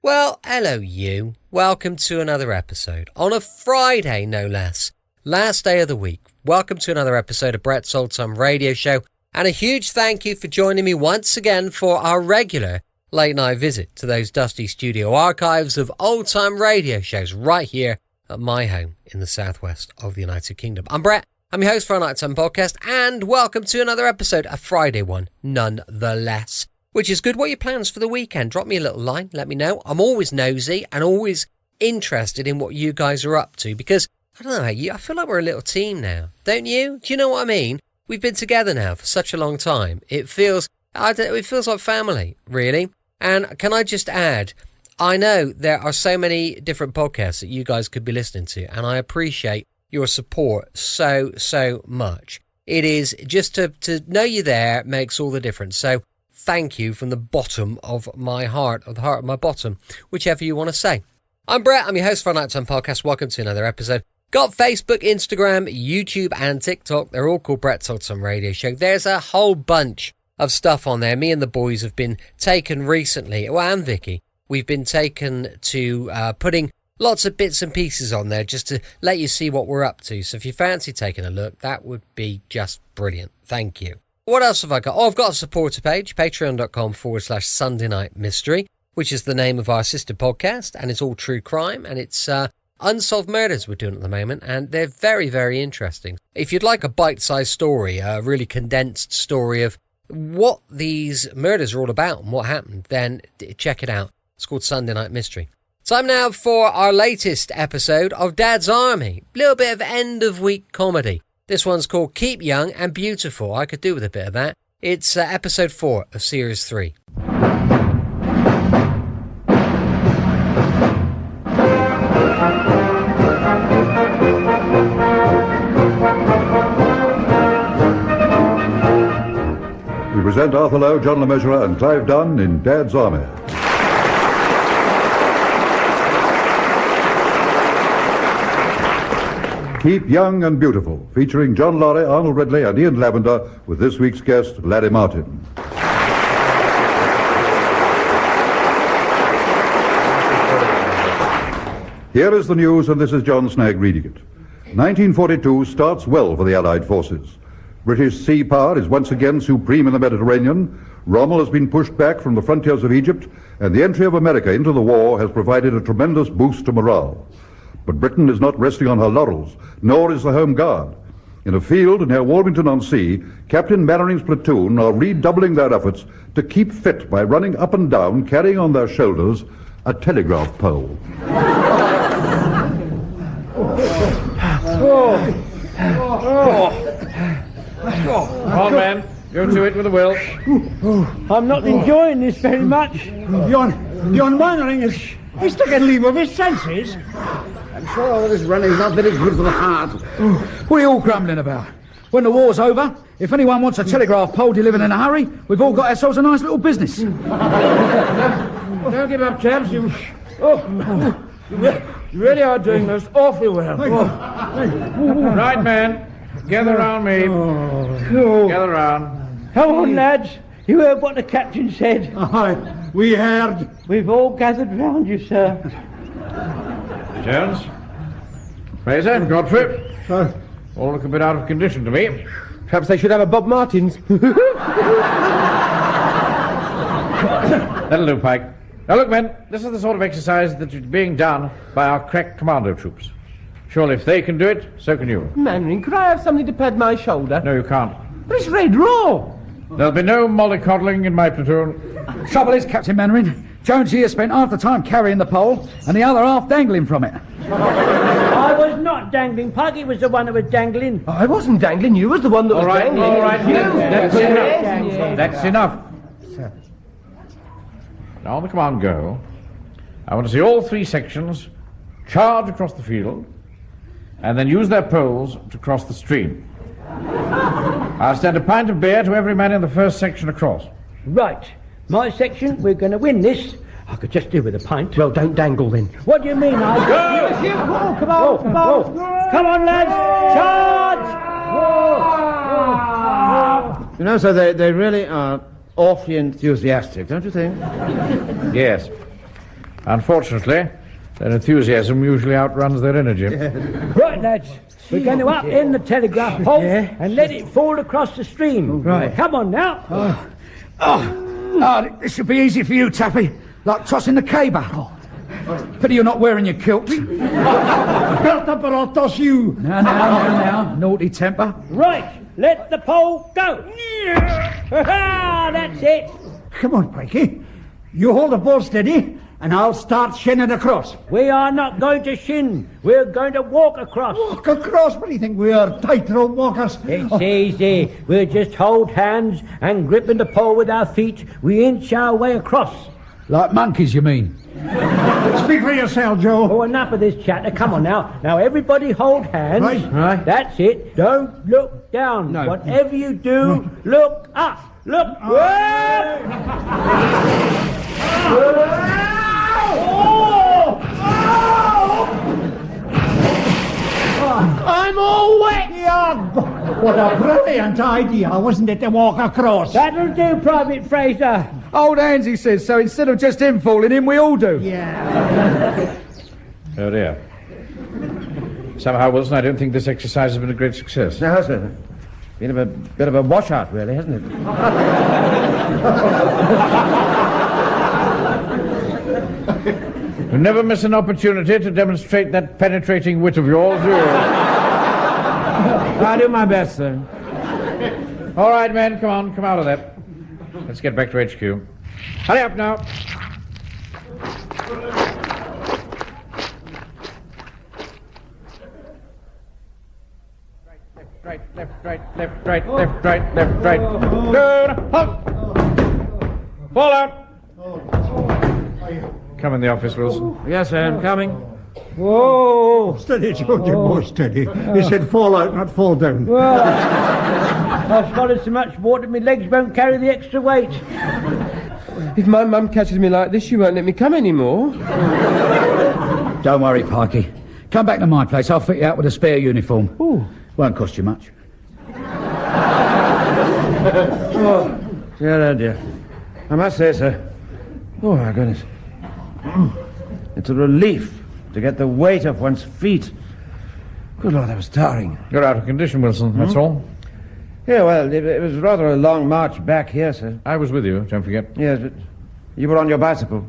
Well, hello you. Welcome to another episode. On a Friday, no less. Last day of the week. Welcome to another episode of Brett's Old Time Radio Show. And a huge thank you for joining me once again for our regular late night visit to those dusty studio archives of old time radio shows right here at my home in the southwest of the United Kingdom. I'm Brett. I'm your host for our Nighttime Podcast. And welcome to another episode, a Friday one, nonetheless. Which is good. What are your plans for the weekend? Drop me a little line. Let me know. I'm always nosy and always interested in what you guys are up to because, I don't know about you, I feel like we're a little team now. Don't you? Do you know what I mean? We've been together now for such a long time. It feels like family, really. And can I just add, I know there are so many different podcasts that you guys could be listening to, and I appreciate your support so much. It is just to know you there makes all the difference. So thank you from the bottom of my heart, or the heart of my bottom, whichever you want to say. I'm Brett, I'm your host for our Nighttime Podcast. Welcome to another episode. Got Facebook, Instagram, YouTube and TikTok. They're all called Brett's Old Time Radio Show. There's a whole bunch of stuff on there. Me and the boys have been taken recently, well, and Vicky, we've been taken to putting lots of bits and pieces on there just to let you see what we're up to. So if you fancy taking a look, that would be just brilliant. Thank you. What else have I got? Oh, I've got a supporter page, patreon.com/Sunday Night Mystery, which is the name of our sister podcast, and it's all true crime, and it's unsolved murders we're doing at the moment, and they're very, very interesting. If you'd like a bite-sized story, a really condensed story of what these murders are all about and what happened, then check it out. It's called Sunday Night Mystery. Time now for our latest episode of Dad's Army. A little bit of end-of-week comedy. This one's called Keep Young and Beautiful. I could do with a bit of that. It's episode 4 of series 3. We present Arthur Lowe, John LeMessurier and Clive Dunn in Dad's Army. Keep Young and Beautiful, featuring John Laurie, Arnold Ridley and Ian Lavender, with this week's guest, Larry Martin. Here is the news, and this is John Snagg reading it. 1942 starts well for the Allied forces. British sea power is once again supreme in the Mediterranean. Rommel has been pushed back from the frontiers of Egypt, and the entry of America into the war has provided a tremendous boost to morale. But Britain is not resting on her laurels, nor is the Home Guard. In a field near Walmington-on-Sea, Captain Mannering's platoon are redoubling their efforts to keep fit by running up and down, carrying on their shoulders a telegraph pole. Come on, man. Go to it with a will. I'm not enjoying this very much. Yon Mannering is taking leave of his senses. I'm sure all this running is not very good for the heart. What are you all grumbling about? When the war's over, if anyone wants a telegraph pole delivered in a hurry, we've all got ourselves a nice little business. Don't give up, chaps. You really are doing most awfully well. Right, man. Gather round me. Gather round. Come on, lads. You heard what the captain said. Aye, we heard. We've all gathered round you, sir. Jones. Fraser and Godfrey. All look a bit out of condition to me. Perhaps they should have a Bob Martins. That'll do, Pike. Now look, men, this is the sort of exercise that is being done by our crack commando troops. Surely if they can do it, so can you. Mannering, could I have something to pad my shoulder? No, you can't. But it's red raw. There'll be no mollycoddling in my platoon. Trouble is, Captain Mannering, Jones here spent half the time carrying the pole and the other half dangling from it. I was not dangling. Puggy was the one that was dangling. I wasn't dangling. You was the one that was dangling. All right. That's enough. Yes. That's enough. Now on the command go, I want to see all 3 sections charge across the field and then use their poles to cross the stream. I'll stand a pint of beer to every man in the first section across. Right. My section, we're going to win this. I could just do with a pint. Well, don't dangle then. What do you mean? Go! Come on. Come on, lads. Charge! You know, so they really are awfully enthusiastic, don't you think? Yes. Unfortunately, their enthusiasm usually outruns their energy. Right, lads. We're going to upend the telegraph pole and let it fall across the stream. Right. Come on now. Oh, this should be easy for you, Tappy. Like tossing the cable. Pity you're not wearing your kilt. Belt up or I'll toss you. Now. Naughty temper. Right, let the pole go. That's it. Come on, Pikey. You hold the ball steady, and I'll start shinning across. We are not going to shin. We're going to walk across. Walk across? What do you think we are, tightrope walkers? It's easy. We'll just hold hands and gripping the pole with our feet, we inch our way across. Like monkeys, you mean? Speak for yourself, Joe. Oh, enough of this chatter. Come on now. Now, everybody hold hands. Right. That's it. Don't look down. No. Whatever you do, look up. Look up. I'm all wet. Yeah, what a brilliant idea, wasn't it, to walk across? That'll do, Private Fraser. Old Ansley says so. Instead of just him falling in, we all do. Yeah. Oh dear. Somehow, Wilson, I don't think this exercise has been a great success. No, sir. Been a bit of a washout, really, hasn't it? You never miss an opportunity to demonstrate that penetrating wit of yours, do you? I'll do my best, sir. All right, men, come on, come out of that. Let's get back to HQ. Hurry up now. Right, left, right. Go, halt! Fall out! Come in the office, Wilson. Yes, sir, I'm coming. Whoa. Steady, George, more steady. He said fall out, not fall down. Well, I've swallowed so much water my legs won't carry the extra weight. If my mum catches me like this, she won't let me come anymore. Don't worry, Pikey. Come back to my place. I'll fit you out with a spare uniform. Ooh. Won't cost you much. Dear. I must say, sir. Oh, my goodness. It's a relief to get the weight off one's feet. Good Lord, that was tiring. You're out of condition, Wilson, that's all. Yeah, well, it was rather a long march back here, sir. I was with you, don't forget. Yes, but you were on your bicycle.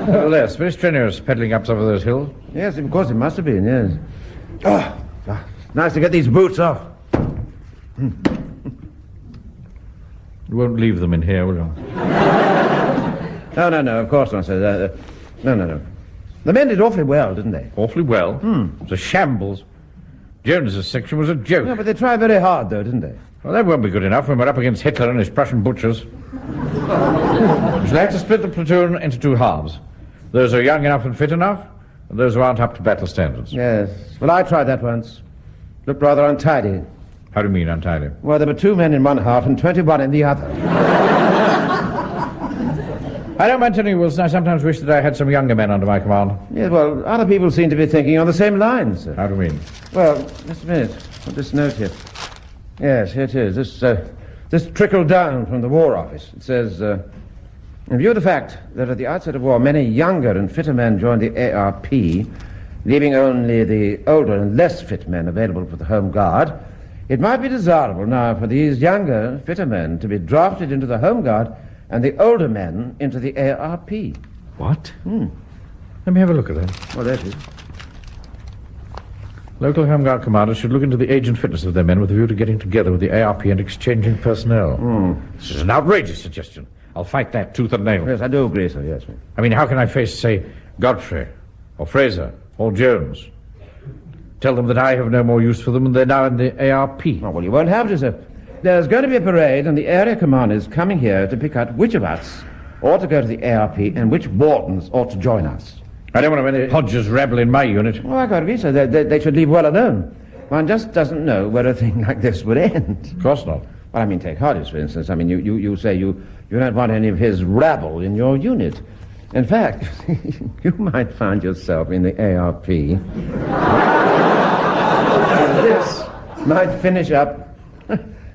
Yes, very strenuous pedaling up some of those hills. Yes, of course it must have been, yes. Oh, nice to get these boots off. You won't leave them in here, will you? No, of course not, sir. No. The men did awfully well, didn't they? Awfully well. It was a shambles. Jones's section was a joke. No, but they tried very hard, though, didn't they? Well, that won't be good enough when we're up against Hitler and his Prussian butchers. We shall have to split the platoon into two halves. Those who are young enough and fit enough, and those who aren't up to battle standards. Yes. Well, I tried that once. Looked rather untidy. How do you mean, untidy? Well, there were 2 men in one half and 21 in the other. I don't mind telling you, Wilson, I sometimes wish that I had some younger men under my command. Yes, well, other people seem to be thinking on the same lines, sir. How do you mean? Well, just a minute. Got this note here. Yes, here it is. This trickled down from the War Office. It says, in view of the fact that at the outset of war, many younger and fitter men joined the ARP, leaving only the older and less fit men available for the Home Guard, it might be desirable now for these younger, fitter men to be drafted into the Home Guard and the older men into the ARP. What? Let me have a look at that. Well, there it is. Local Home Guard commanders should look into the age and fitness of their men with a view to getting together with the ARP and exchanging personnel. This is an outrageous suggestion. I'll fight that tooth and nail. Yes, I do agree, sir, yes. I mean, how can I face, say, Godfrey, or Fraser, or Jones? Tell them that I have no more use for them and they're now in the ARP. Oh, well, you won't have to, sir. There's going to be a parade and the area commanders coming here to pick out which of us ought to go to the ARP and which wardens ought to join us. I don't want any Hodges rabble in my unit. Oh, I quite agree, sir. They should leave well alone. One just doesn't know where a thing like this would end. Of course not. Well, I mean, take Hodges, for instance. I mean, you say you don't want any of his rabble in your unit. In fact, you might find yourself in the ARP. This might finish up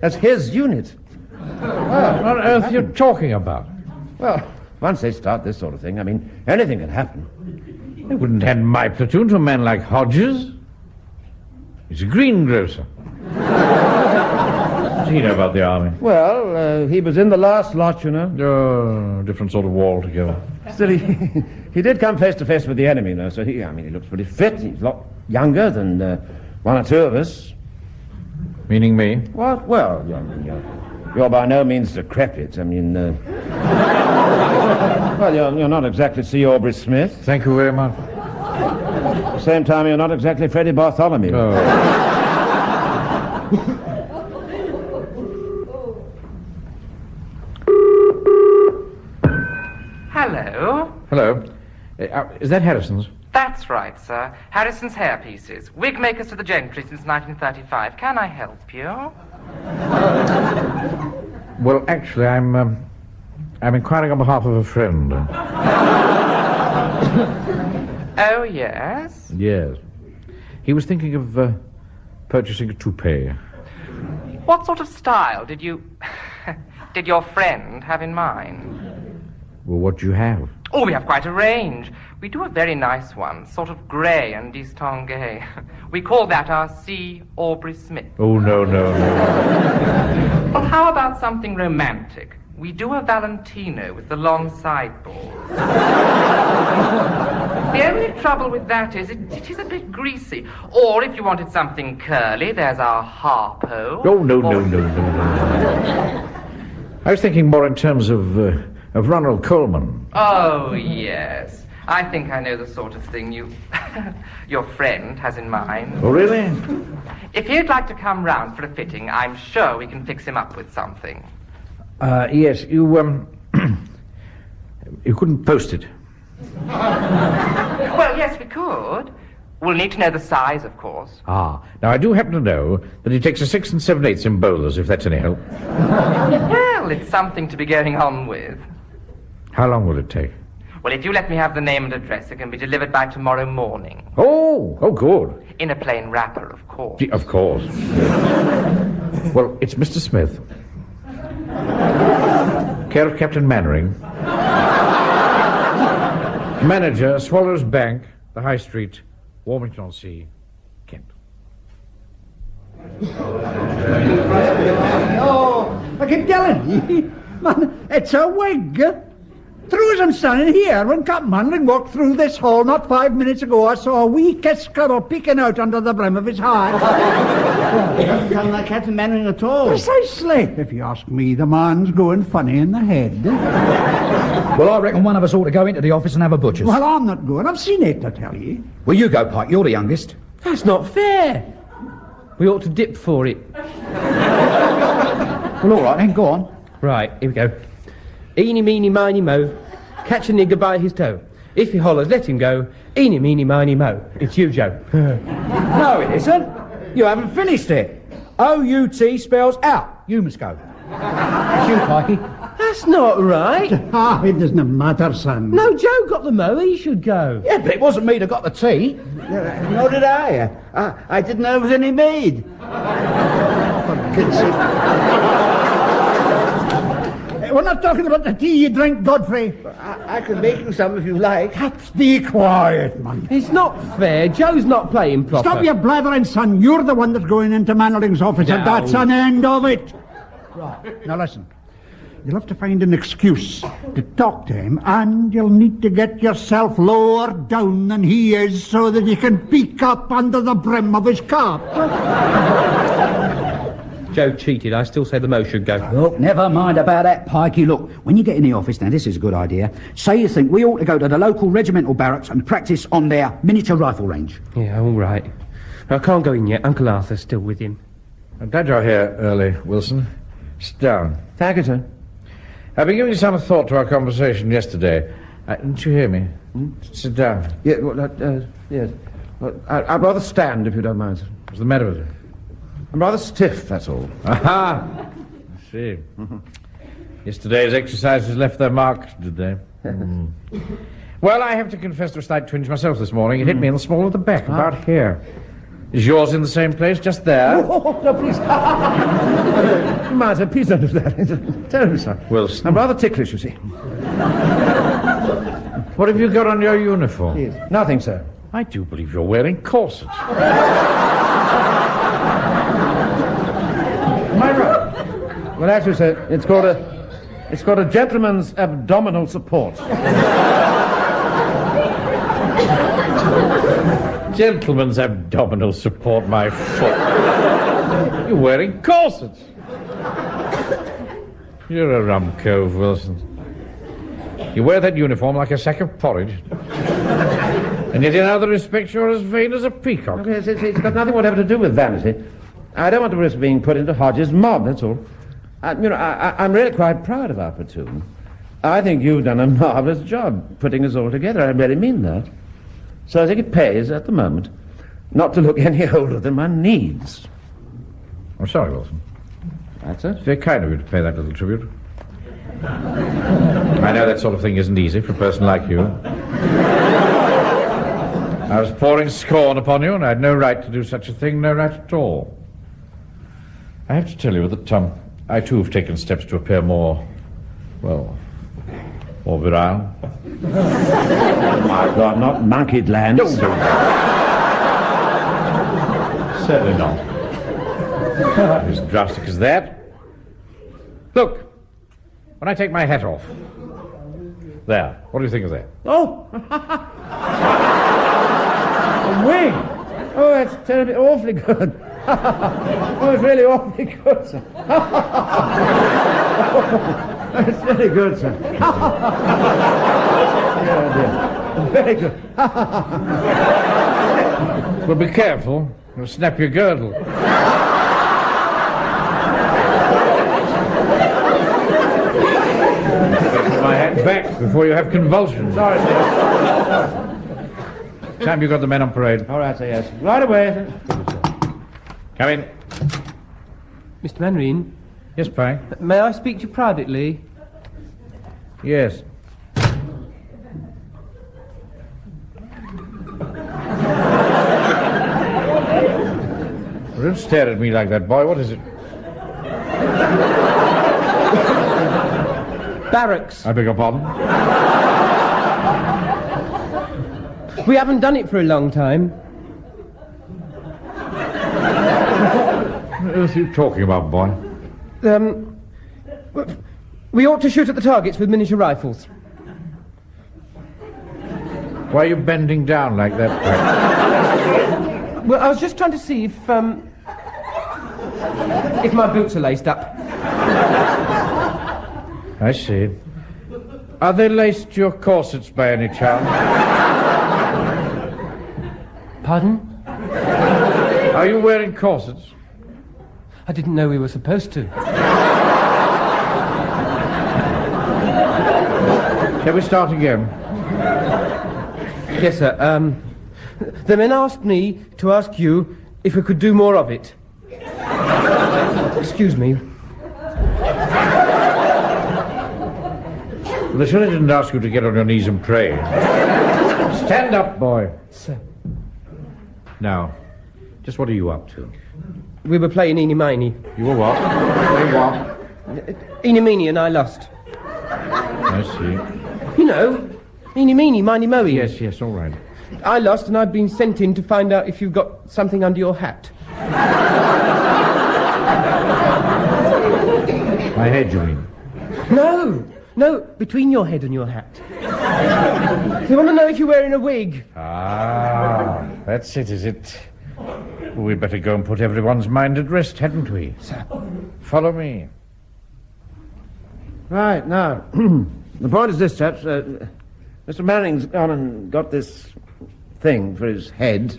as his unit. What on earth are you talking about? Well, Once they start this sort of thing, I mean, anything can happen. They wouldn't hand my platoon to a man like Hodges. He's a greengrocer. What does he know about the army? Well, he was in the last lot, you know. Oh, different sort of war altogether. Still, he did come face to face with the enemy, you know, so he looks pretty fit. He's a lot younger than one or two of us. Meaning me? What? Well, you're by no means decrepit. I mean, well, you're not exactly C. Aubrey Smith. Thank you very much. At the same time, you're not exactly Freddie Bartholomew. Oh. Hello? Hello. Is that Harrison's? That's right, sir. Harrison's hairpieces. Wig makers to the gentry since 1935. Can I help you? Well, actually, I'm inquiring on behalf of a friend. Oh, yes? Yes. He was thinking of purchasing a toupee. What sort of style did your friend have in mind? Well, what do you have? Oh, we have quite a range. We do a very nice one, sort of grey and distingué. We call that our C. Aubrey Smith. Oh, no. Well, how about something romantic? We do a Valentino with the long sideboard. The only trouble with that is it is a bit greasy. Or if you wanted something curly, there's our Harpo. Oh, no. I was thinking more in terms of Ronald Coleman. Oh, yes. I think I know the sort of thing your friend has in mind. Oh, really? If he'd like to come round for a fitting, I'm sure we can fix him up with something. Yes, you couldn't post it. Well, yes, we could. We'll need to know the size, of course. Ah, now I do happen to know that he takes a 6 7/8 in bowlers, if that's any help. Well, it's something to be going on with. How long will it take? Well, if you let me have the name and address, it can be delivered by tomorrow morning. Oh, good. In a plain wrapper, of course. Of course. Well, it's Mr. Smith. Care of Captain Mannering. Manager, Swallows Bank, the High Street, Warmington-on-Sea, Kent. Oh, I keep telling you, man, it's a wig. True as I'm standing here, when Captain Mannering walked through this hall not 5 minutes ago, I saw a wee kiss-curl peeking out under the brim of his hat. It doesn't sound like Captain Mannering at all. Precisely. If you ask me, the man's going funny in the head. Well, I reckon one of us ought to go into the office and have a butcher's. Well, I'm not going. I've seen it, I tell you. Well, you go, Pike. You're the youngest. That's not fair. We ought to dip for it. Well, all right, then. Go on. Right, here we go. Eeny, meeny, miny, mo. Catch a nigger by his toe. If he hollers, let him go. Eeny, meeny, miny, mo. It's you, Joe. No, it isn't. You haven't finished it. O-U-T spells out. You must go. It's you, Pikey. That's not right. Ah, it doesn't matter, son. No, Joe got the mo. He should go. Yeah, but it wasn't me that got the tea. Nor did I. I didn't know there was any made. For goodness sake. We're not talking about the tea you drink, Godfrey. I can make you some if you like. Be quiet, man. It's not fair. Joe's not playing proper. Stop your blathering, son. You're the one that's going into Mannering's office, and that's an end of it. Right. Now listen. You'll have to find an excuse to talk to him, and you'll need to get yourself lower down than he is so that you can peek up under the brim of his cap. Joe cheated. I still say the mo should go. Look, never mind about that, Pikey. Look, when you get in the office, now this is a good idea, say you think we ought to go to the local regimental barracks and practice on their miniature rifle range. Yeah, all right. I can't go in yet. Uncle Arthur's still with him. I'm glad you're here early, Wilson. Sit down. Thank you, sir. I've been giving some thought to our conversation yesterday. Didn't you hear me? Sit down. Yeah, well, yes. Well, I'd rather stand, if you don't mind, sir. What's the matter with you? I'm rather stiff, that's all. Aha! I see. Yesterday's exercises left their mark, did they? Well, I have to confess to a slight twinge myself this morning. It hit me in the small of the back, about here. Is yours in the same place, just there? Oh, no, please. Mind, sir, please don't do that. Terribly sorry. Wilson. I'm rather ticklish, you see. What have you got on your uniform? Yes. Nothing, sir. I do believe you're wearing corsets. Am I right? Well, actually, sir, it's called a gentleman's abdominal support. Gentleman's abdominal support, my foot. You're wearing corsets. You're a rum cove, Wilson. You wear that uniform like a sack of porridge. And yet in other respects you're as vain as a peacock. Okay, it's got nothing whatever to do with vanity. I don't want to risk being put into Hodges' mob, that's all. I'm really quite proud of our platoon. I think you've done a marvellous job putting us all together. I really mean that. So I think it pays at the moment not to look any older than one needs. I'm sorry, Wilson. That's it. It's very kind of you to pay that little tribute. I know that sort of thing isn't easy for a person like you. I was pouring scorn upon you, and I had no right to do such a thing, no right at all. I have to tell you that I too have taken steps to appear more virile. Oh, my God, not monkeyed land. No. Certainly not. As drastic as that. Look, when I take my hat off. There, what do you think of that? Oh! A wig! Oh, that's terribly, awfully good. Oh, it's really awfully good, sir. Oh, it's very good, sir. Yeah, dear. Very good. Well, be careful. You'll snap your girdle. Put my hat back before you have convulsions. Sorry, sir. Sam, you got the men on parade. All right, sir, yes. Right away, sir. Come in. Mr. Mandarin, Yes, Pye? may I speak to you privately? Yes. Don't stare at me like that, boy. What is it? Barracks. I beg your pardon? We haven't done it for a long time. What else are you talking about, boy? We ought to shoot at the targets with miniature rifles. Why are you bending down like that, Pye? Well, I was just trying to see if my boots are laced up. I see. Are they laced to your corsets by any chance? Pardon? Are you wearing corsets? I didn't know we were supposed to. Shall we start again? Yes, sir. The men asked me to ask you if we could do more of it. Excuse me. Well, they surely didn't ask you to get on your knees and pray. Stand up, boy. Sir. Now, just what are you up to? We were playing Eeny Miny. You were what? Playing what? Eeny Meeny and I lost. I see. You know, Eeny Meeny, Miny Moey. Yes, all right. I lost and I've been sent in to find out if you've got something under your hat. My head, you mean? No, between your head and your hat. They want to know if you're wearing a wig. Ah, that's it, is it? Well, we'd better go and put everyone's mind at rest, hadn't we? Sir. Follow me. Right, now, the point is this, chaps. Mr. Manning's gone and got this thing for his head.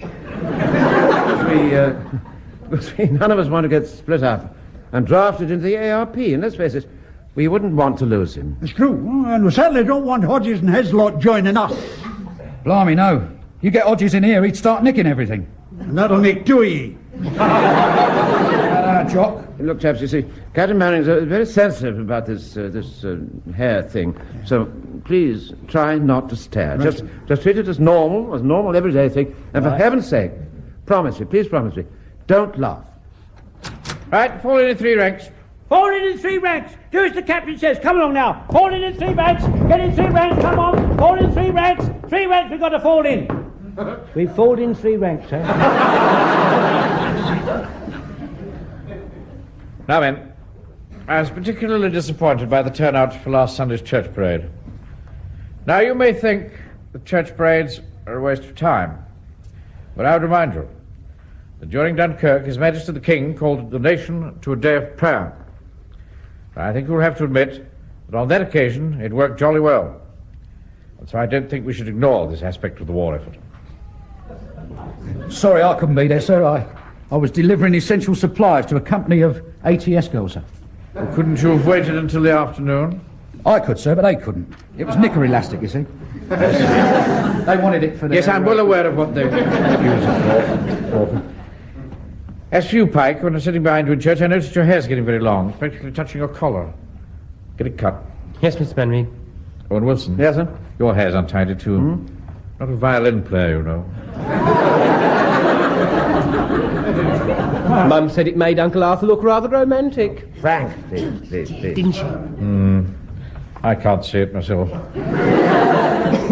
Because none of us want to get split up and drafted into the ARP. And let's face it, we wouldn't want to lose him. It's true, and we certainly don't want Hodges and Heslott joining us. Blimey, no. You get Hodges in here, he'd start nicking everything. And that'll make two of ye. Jock. Look, chaps, you see, Captain Manning's very sensitive about this hair thing. So please try not to stare. Right. Just treat it as normal everyday thing. And for heaven's sake, please promise me, don't laugh. Right, fall in 3 ranks. Fall in 3 ranks. Do as the captain says. Come along now. Fall in 3 ranks. Get in 3 ranks. Come on. Fall in 3 ranks. 3 ranks. We've got to fall in. We've fallen in 3 ranks, eh? Now then, I was particularly disappointed by the turnout for last Sunday's church parade. Now you may think that church parades are a waste of time, but I would remind you that during Dunkirk, His Majesty the King called the nation to a day of prayer. I think you'll have to admit that on that occasion it worked jolly well. And so I don't think we should ignore this aspect of the war effort. Sorry I couldn't be there, sir. I was delivering essential supplies to a company of ATS girls, sir. Well, couldn't you have waited until the afternoon? I could, sir, but they couldn't. It was knicker elastic, you see. They wanted it for their... Yes, I'm well aware of what they use it for. As for you, Pike, when I was sitting behind you in church, I noticed your hair's getting very long. It's practically touching your collar. Get it cut. Yes, Mr. Benry. Owen Wilson. Yes, sir? Your hair's untidy, too. Not a violin player, you know. Mum said it made Uncle Arthur look rather romantic. Frank, please. Didn't she? I can't see it myself.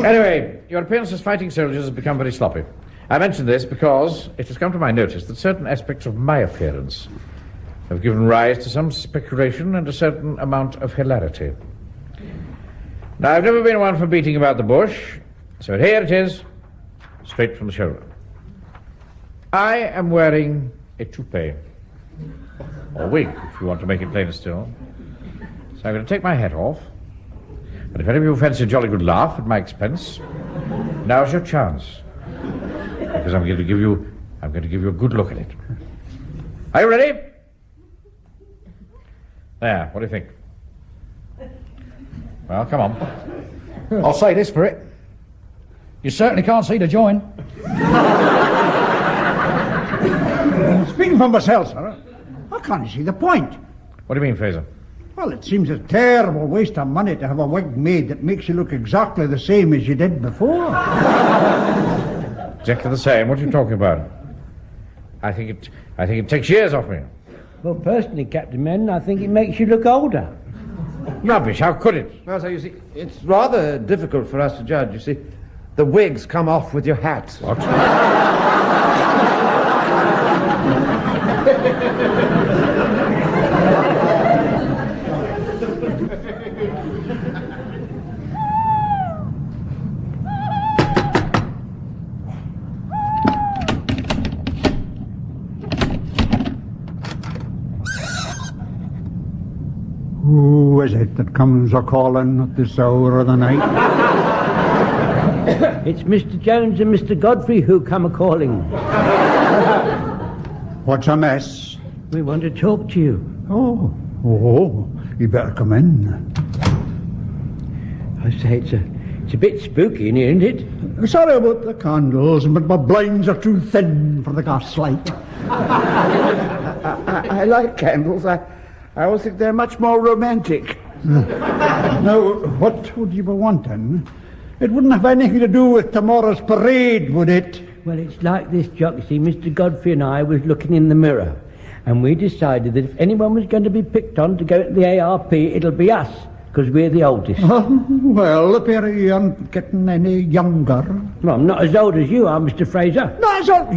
Anyway, your appearance as fighting soldiers has become very sloppy. I mention this because it has come to my notice that certain aspects of my appearance have given rise to some speculation and a certain amount of hilarity. Now, I've never been one for beating about the bush, so here it is, straight from the shoulder. I am wearing a toupee, or wig, if you want to make it plainer still. So I'm going to take my hat off, and if any of you fancy a jolly good laugh at my expense, now's your chance. Because I'm going to give you a good look at it. Are you ready? There, what do you think? Well, come on. I'll say this for it. You certainly can't see the join. Speaking for myself, sir, I can't see the point. What do you mean, Fraser? Well, it seems a terrible waste of money to have a wig made that makes you look exactly the same as you did before. Exactly the same. What are you talking about? I think it takes years off me. Well, personally, Captain Men, I think it makes you look older. Rubbish, how could it? Well, so you see, it's rather difficult for us to judge, you see. The wigs come off with your hat. What? Who is it that comes a-calling at this hour of the night? It's Mr. Jones and Mr. Godfrey who come a-calling. What's a mess? We want to talk to you. Oh, you better come in. I say, it's a bit spooky in here, isn't it? Sorry about the candles, but my blinds are too thin for the gaslight. I like candles. I always think they're much more romantic. Now, what would you be wanting? It wouldn't have anything to do with tomorrow's parade, would it? Well, it's like this, Jock. You see, Mr. Godfrey and I was looking in the mirror, and we decided that if anyone was going to be picked on to go to the ARP, it'll be us, because we're the oldest. Well, the pair of you aren't getting any younger. Well, I'm not as old as you are, Mr. Fraser. Not as old.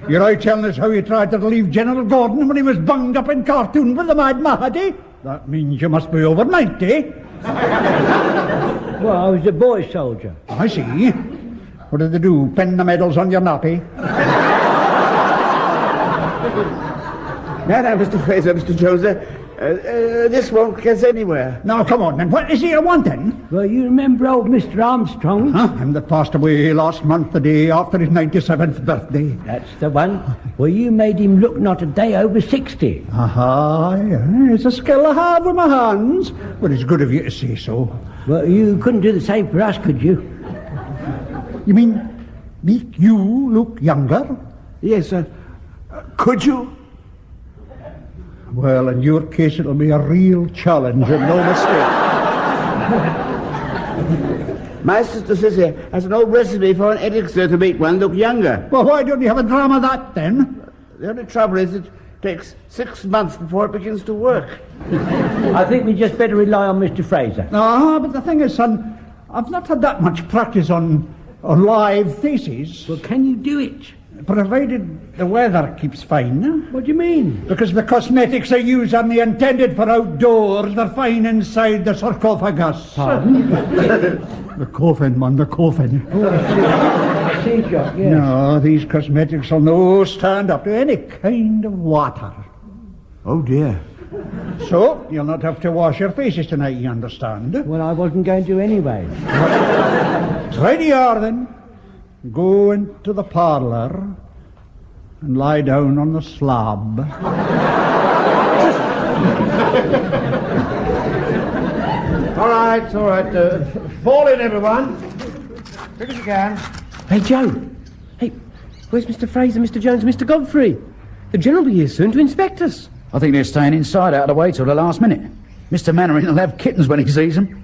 You're out telling us how you tried to relieve General Gordon when he was bunged up in Khartoum with the Mad Mahdi. That means you must be over 90. Well, I was a boy soldier. I see. What did they do, pin the medals on your nappy? No, Mr. Fraser, Mr. Jones, this won't get us anywhere. Now, come on, then. What is he wanting? Well, you remember old Mr. Armstrong? Huh? Him that passed away last month, the day after his 97th birthday. That's the one. Well, you made him look not a day over 60. Aha, yeah. It's a skill I have with my hands. But it's good of you to say so. Well, you couldn't do the same for us, could you? You mean make you look younger? Yes, could you? Well, in your case, it'll be a real challenge and no mistake. My sister says here has an old recipe for an elixir to make one look younger. Well, why don't you have a dram of that, then? The only trouble is that takes 6 months before it begins to work. I think we just better rely on Mr. Fraser. But the thing is, son, I've not had that much practice on live faces. Well, can you do it? Provided the weather keeps fine. What do you mean? Because the cosmetics I use are intended for outdoors. They're fine inside the sarcophagus. Pardon? The coffin, man, the coffin. I see, Jock, yes. No, these cosmetics will no stand up to any kind of water. Oh, dear. So, you'll not have to wash your faces tonight, you understand? Well, I wasn't going to anyway. Right you are, then. Go into the parlour and lie down on the slab. All right. Fall in, everyone. Quick as you can. Hey, Joe. Hey, where's Mr. Fraser, Mr. Jones, Mr. Godfrey? The General will be here soon to inspect us. I think they're staying inside out of the way till the last minute. Mr. Mannering will have kittens when he sees them.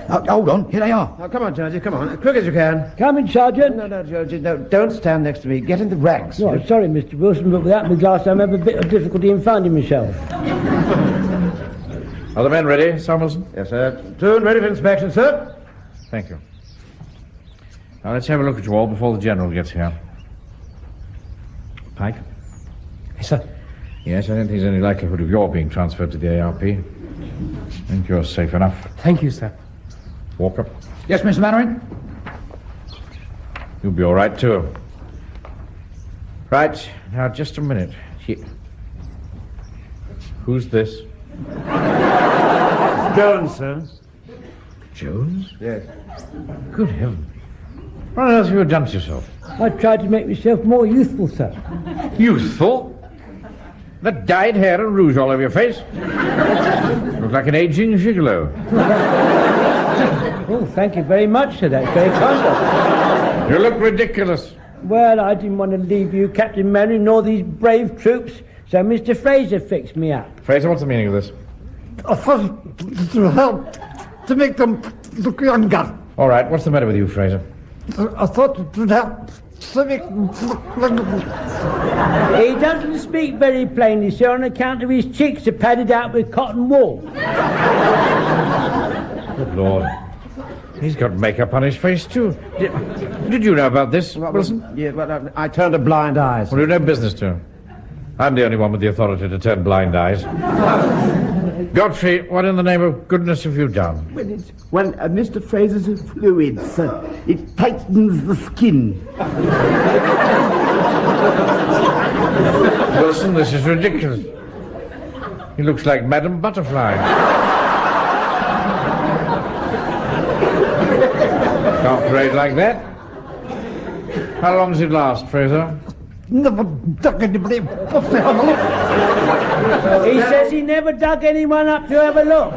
Hold on, here they are. Now, come on, Georgie, come on. Quick as you can. Coming, Sergeant. No, Georgie, no, don't stand next to me. Get in the ranks. Oh, sorry, Mr. Wilson, but without my glass, I'm having a bit of difficulty in finding myself. Are the men ready, Samuelson? Yes, sir. Soon ready for inspection, sir. Thank you. Now, let's have a look at you all before the General gets here. Pike? Yes, sir. Yes, I don't think there's any likelihood of your being transferred to the ARP. I think you're safe enough. Thank you, sir. Walker? Yes, Mr. Mannering? You'll be all right, too. Right, now, just a minute. Who's this? Jones, sir. Jones? Yes. Good heavens. What on earth have you done to yourself? I tried to make myself more youthful, sir. Youthful? That dyed hair and rouge all over your face? Look like an aging gigolo. Oh, thank you very much, sir. That's very kind of you. You look ridiculous. Well, I didn't want to leave you, Captain Mannering, nor these brave troops, so Mr. Fraser fixed me up. Fraser, what's the meaning of this? I thought to help to make them look younger. All right, what's the matter with you, Fraser? I thought it would help to make them look younger. He doesn't speak very plainly, sir, on account of his cheeks are padded out with cotton wool. Good Lord. He's got makeup on his face, too. Did you know about this, Wilson? Yeah, but I turned a blind eye. Well, you've no business to. I'm the only one with the authority to turn blind eyes. Godfrey, what in the name of goodness have you done? When Mr. Fraser's a fluid, sir. It tightens the skin. Wilson, this is ridiculous. He looks like Madame Butterfly. Can't parade like that. How long does it last, Fraser? Never dug anybody up to have a look. He says he never dug anyone up to have a look.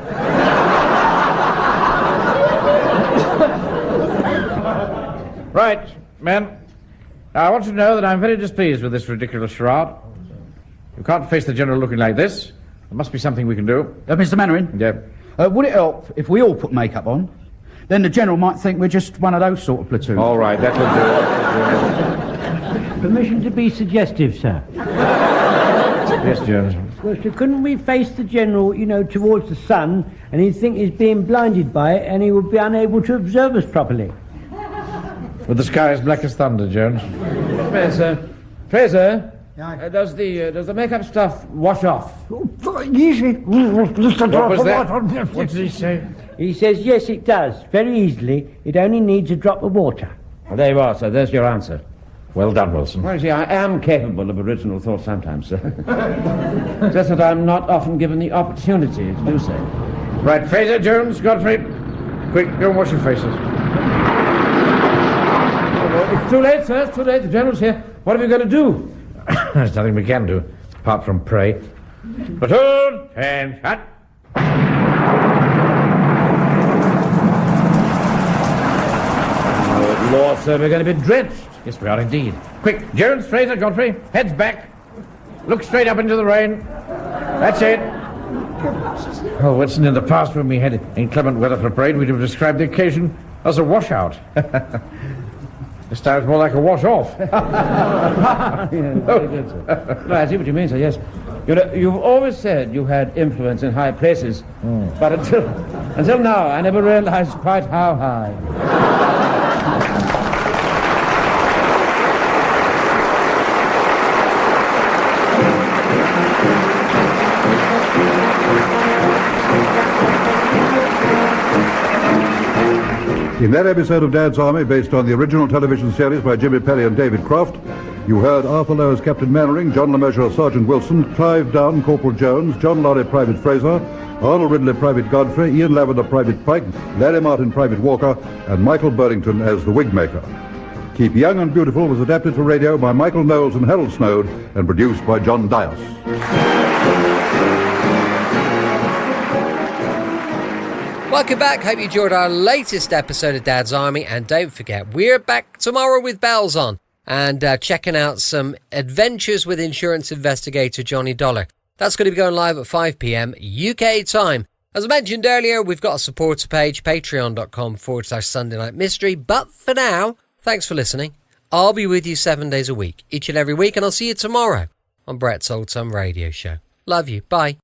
Right, men. Now, I want you to know that I'm very displeased with this ridiculous charade. You can't face the General looking like this. There must be something we can do. Mr. Mannering? Yeah. Would it help if we all put makeup on? Then the General might think we're just one of those sort of platoons. All right, that'll do. Permission to be suggestive, sir. Yes, Jones. Well, so couldn't we face the General, towards the sun, and he'd think he's being blinded by it, and he would be unable to observe us properly? With the sky as black as thunder, Jones. Fraser, does the makeup stuff wash off? Easy. What was that? What did he say? He says, yes, it does. Very easily. It only needs a drop of water. Well, there you are, sir. There's your answer. Well done, Wilson. Well, you see, I am capable of original thought sometimes, sir. Just that I'm not often given the opportunity to do so. Right, Fraser, Jones, Godfrey. Quick, go and wash your faces. It's too late, sir. It's too late. The General's here. What are we going to do? There's nothing we can do, apart from pray. Platoon, and shut. Oh, Lord, sir, we're going to be drenched. Yes, we are indeed. Quick, Jones, Fraser, Godfrey, heads back. Look straight up into the rain. That's it. Oh, Wilson, in the past when we had inclement weather for a parade, we'd have described the occasion as a washout. This time it's more like a wash-off. Very good, sir. Right, I see what you mean, sir, yes. You know, you've always said you had influence in high places, but until now, I never realized quite how high. In that episode of Dad's Army, based on the original television series by Jimmy Perry and David Croft, you heard Arthur Lowe as Captain Mannering, John LeMessurier as Sergeant Wilson, Clive Dunn, Corporal Jones, John Lorry, Private Fraser, Arnold Ridley, Private Godfrey, Ian Lavender, Private Pike, Larry Martin, Private Walker, and Michael Burrington as the Wigmaker. Keep Young and Beautiful was adapted for radio by Michael Knowles and Harold Snowd and produced by John Dias. Welcome back. Hope you enjoyed our latest episode of Dad's Army. And don't forget, we're back tomorrow with bells on and checking out some adventures with insurance investigator Johnny Dollar. That's going to be going live at 5 p.m. UK time. As I mentioned earlier, we've got a supporter page, patreon.com/Sunday Night Mystery. But for now, thanks for listening. I'll be with you 7 days a week, each and every week, and I'll see you tomorrow on Brett's Old Time Radio Show. Love you. Bye.